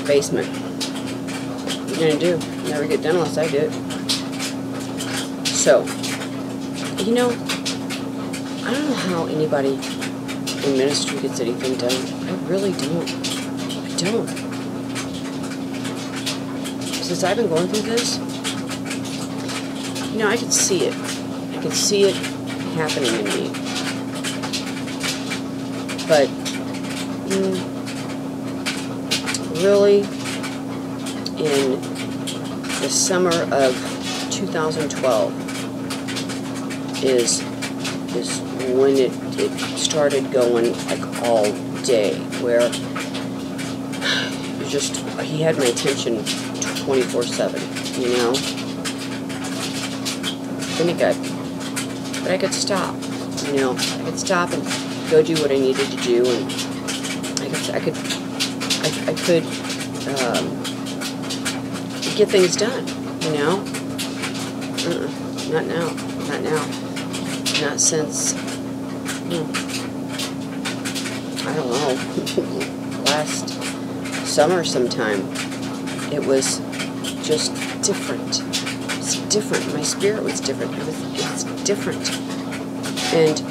basement. What are you gonna do? Never get done unless I do it. So, you know, I don't know how anybody in ministry gets anything done. I really don't. I don't. Since I've been going through this, you know, I could see it. I could see it happening in me. But, really, in the summer of 2012 is when it started going like all day, where it just, he had my attention 24/7, you know. Then it got, but I could stop, you know. I could stop and go do what I needed to do, and I could get things done, you know. Not now, not now, not since, I don't know, last summer sometime. It was just different. It's different. My spirit was different. It was different. And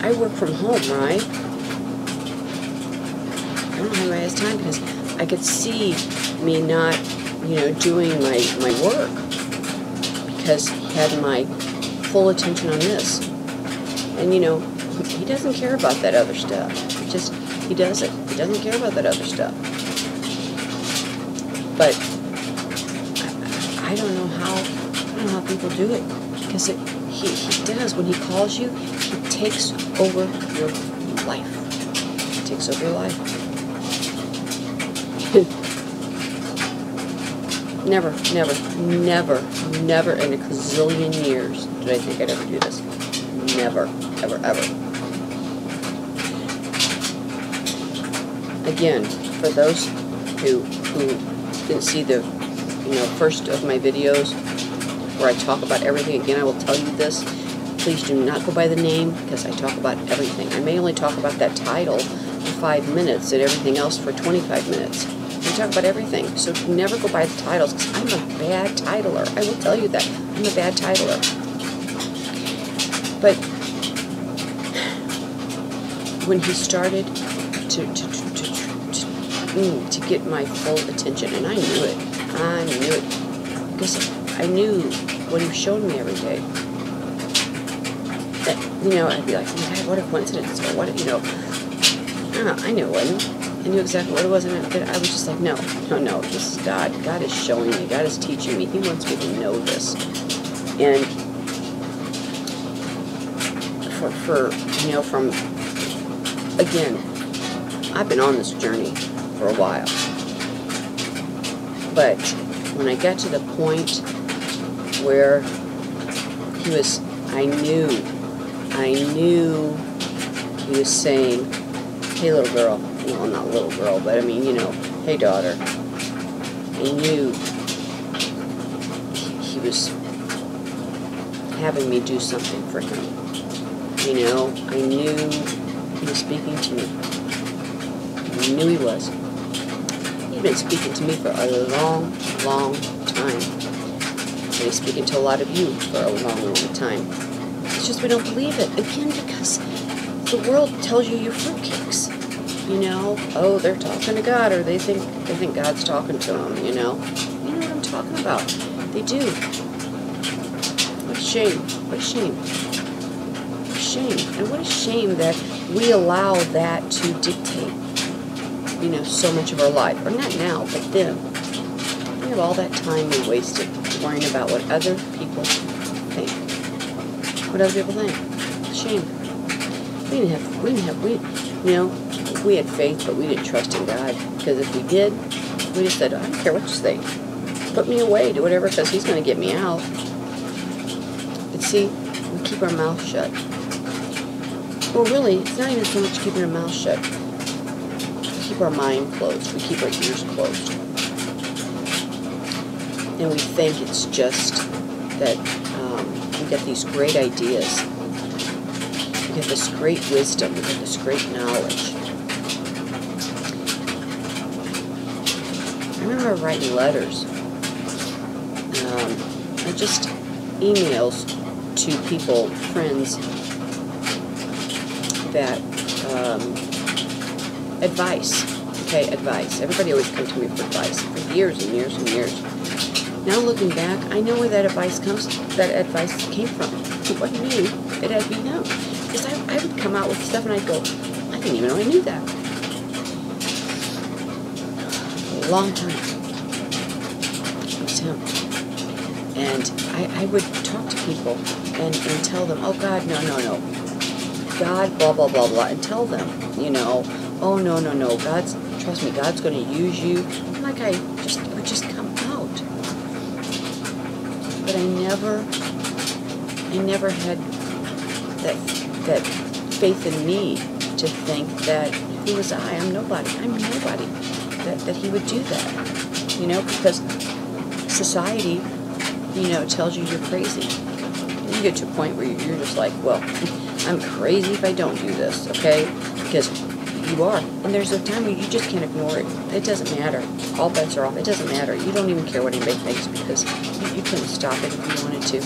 I work from home, right? I don't have my time because I could see me not, you know, doing my work because he had my full attention on this. And, you know, he doesn't care about that other stuff. He doesn't. He doesn't care about that other stuff. But I don't know how people do it, because he does. When he calls you, he takes over your life. He takes over your life. Never in a gazillion years did I think I'd ever do this. Never, ever, ever. Again, for those who didn't see the, you know, first of my videos where I talk about everything, again, I will tell you this. Please do not go by the name, because I talk about everything. I may only talk about that title for 5 minutes and everything else for 25 minutes. I talk about everything, so never go by the titles, because I'm a bad titler. I will tell you that. I'm a bad titler. But when he started to get my full attention, and I knew it, because I knew what he was showing me every day. That, you know, I'd be like, oh my God, what a coincidence, or what, you know, I knew it wasn't. I knew exactly what it was, and I was just like, no, this is God. God is showing me. God is teaching me. He wants me to know this. And for you know, from, again, I've been on this journey for a while. But when I got to the point where he was, I knew he was saying, hey little girl, well not little girl, but I mean, you know, hey daughter. I knew he was having me do something for him. You know, I knew he was speaking to me. I knew he was. He'd been speaking to me for a long, long time. And he's speaking to a lot of you for a long, long time. It's just we don't believe it. Again, because the world tells you you're fruitcakes. You know, oh, they're talking to God, or they think God's talking to them, you know. You know what I'm talking about. They do. What a shame. What a shame. What a shame. And what a shame that we allow that to dictate, you know, so much of our life. Or not now, but then. Think of all that time we wasted worrying about what other people think. What other people think. Shame. You know, we had faith, but we didn't trust in God. Because if we did, we just said, I don't care what you say. Put me away, do whatever, because he's going to get me out. But see, we keep our mouth shut. Well, really, it's not even so much keeping our mouth shut. We keep our mind closed. We keep our ears closed. And we think it's just that we get these great ideas. We get this great wisdom. We get this great knowledge. remember writing letters, or just emails to people, friends, that, advice. Okay, advice. Everybody always comes to me for advice for years and years and years. Now looking back, I know where that advice came from. What knew? It had to be him. Because I would come out with stuff and I'd go, I didn't even know I knew that. A long time. It was him. And I would talk to people and tell them, oh God, no. God, blah, blah, blah, blah. And tell them, oh no. Trust me, God's going to use you. Like it would just come out. But I never had that faith in me to think that, who was I? I'm nobody. That he would do that. Because society, tells you you're crazy. And you get to a point where you're just like, well, I'm crazy if I don't do this, okay? Because you are. And there's a time where you just can't ignore it. It doesn't matter. All bets are off. It doesn't matter. You don't even care what anybody thinks because you couldn't stop it if you wanted to.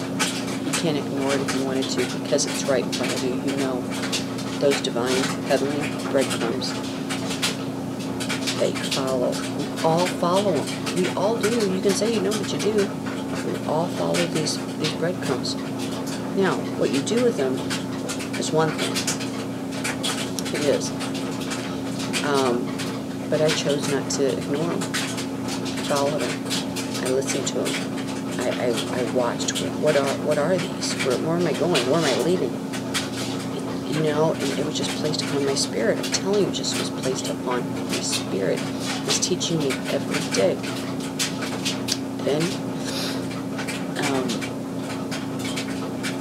You can't ignore it if you wanted to because it's right in front of you. Those divine, heavenly breadcrumbs. They follow. We all follow them. We all do. You can say you know what you do. We all follow these breadcrumbs. Now, what you do with them is one thing. It is. But I chose not to ignore them. I followed them. I listened to them. I watched. What are these? Where am I going? Where am I leaving? And it was just placed upon my spirit. I'm telling you, it just was placed upon my spirit. It's teaching me every day. Then,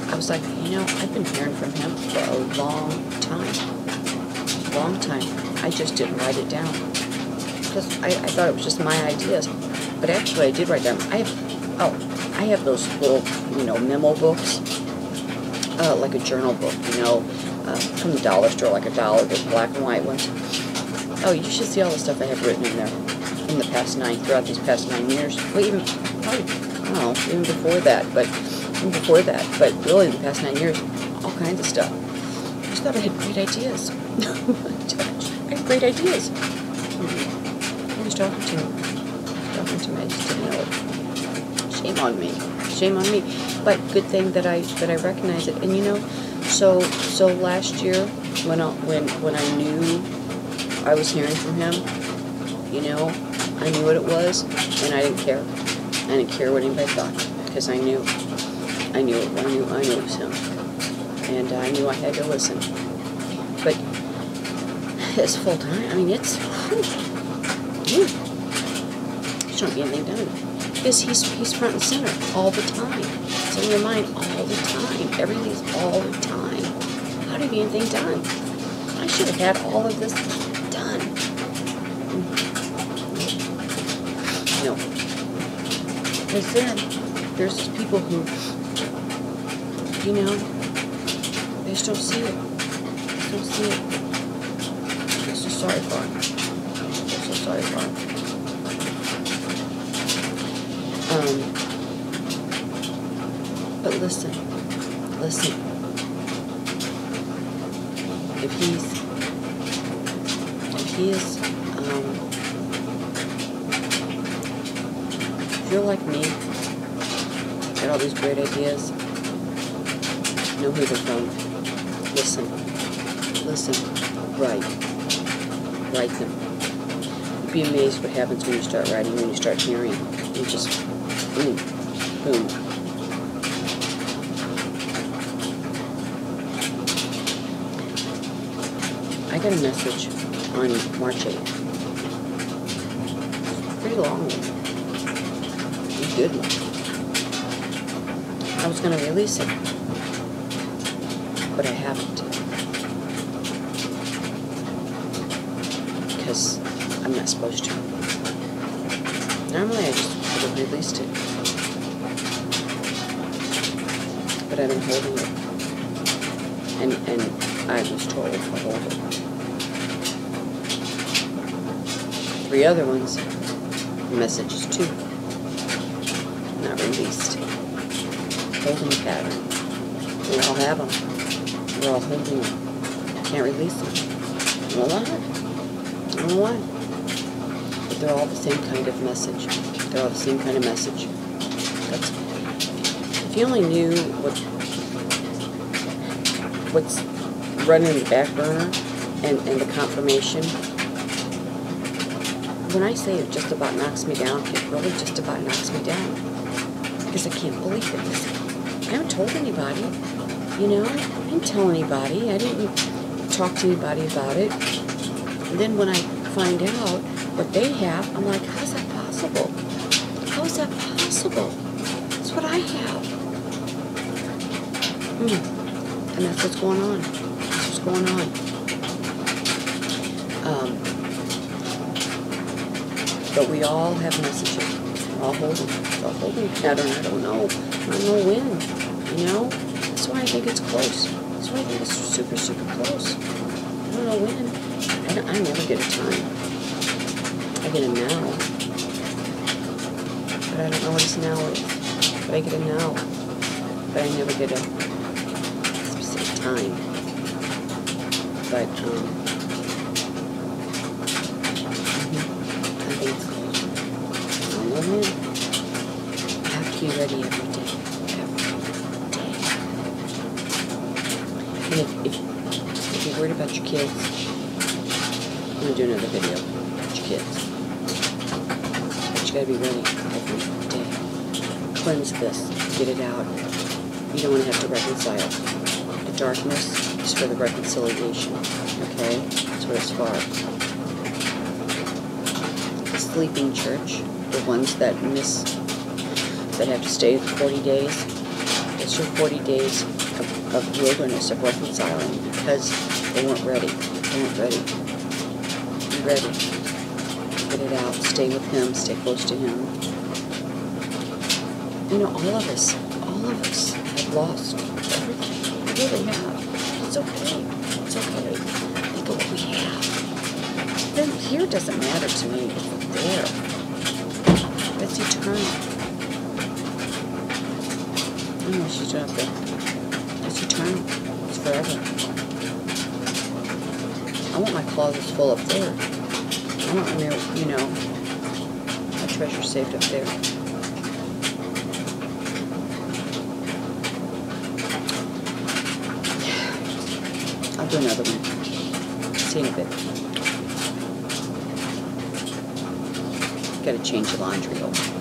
I was like, I've been hearing from him for a long time. I just didn't write it down. Because I thought it was just my ideas. But actually, I did write down. I have those little, memo books. Like a journal book, from the dollar store, like $1, those black and white ones. Oh, you should see all the stuff I have written in there throughout these past 9 years. Well, even before that, but really in the past 9 years, all kinds of stuff. I just thought I had great ideas. I had great ideas. I was talking to him. I just didn't know it. Shame on me. But good thing that I recognize it. And so last year when I knew I was hearing from him, I knew what it was, and I didn't care. I didn't care what anybody thought because I knew it was him, and I knew I had to listen. But it's full time. I mean, it's you don't get anything done because he's front and center all the time. It's in your mind all the time. Everything's all the time. How do you get anything done? I should have had all of this done. No. Because there's these people who, they just don't see it. They don't see it. I'm so sorry for them. I'm so sorry for them. But listen. If you're like me, got all these great ideas, know who they're from. Listen, write them. You'd be amazed what happens when you start writing, when you start hearing. You just, boom. I got a message on March 8th. Pretty long one. A good one. I was going to release it, but I haven't. Because I'm not supposed to. Normally I just would have released it. But I've been holding it. And I was told to hold it. 3 other ones messages too. Not released. Holding pattern. We all have them. We're all holding them. Can't release them. I don't know why. I don't know why. But they're all the same kind of message. They're all the same kind of message. If you only knew what's running in the back burner and the confirmation. When I say it just about knocks me down, it really just about knocks me down. Because I can't believe it. I haven't told anybody, you know? I didn't tell anybody. I didn't talk to anybody about it. And then when I find out what they have, I'm like, how's that possible? How is that possible? That's what I have. And that's what's going on. That's what's going on. But we all have messages. We're all holding. We're all holding a pattern. I don't know. I don't know when. You know? That's why I think it's close. That's why I think it's super, super close. I don't know when. I never get a time. I get a now. But I don't know what this now is. But I get a now. But I never get a specific time. But, I think it's close. I don't know when. I have to be ready every day. Every day. And if you're worried about your kids, I'm going to do another video about your kids. But you got to be ready every day. Cleanse this. Get it out. You don't want to have to reconcile. The darkness is for the reconciliation. Okay? That's what it's for. The sleeping church, the ones that have to stay 40 days, it's your 40 days of wilderness, of reconciling, because they weren't ready. They weren't ready. Be ready. Get it out. Stay with Him. Stay close to Him. You know, all of us have lost everything. We really have. It's okay. It's okay. Think of what we have. Then here doesn't matter to me. It's there. That's eternal. I know she's up there. It's eternal. It's forever. I want my closets full up there. I want my, you know, my treasure saved up there. I'll do another one. See you in a bit. Gotta change the laundry over.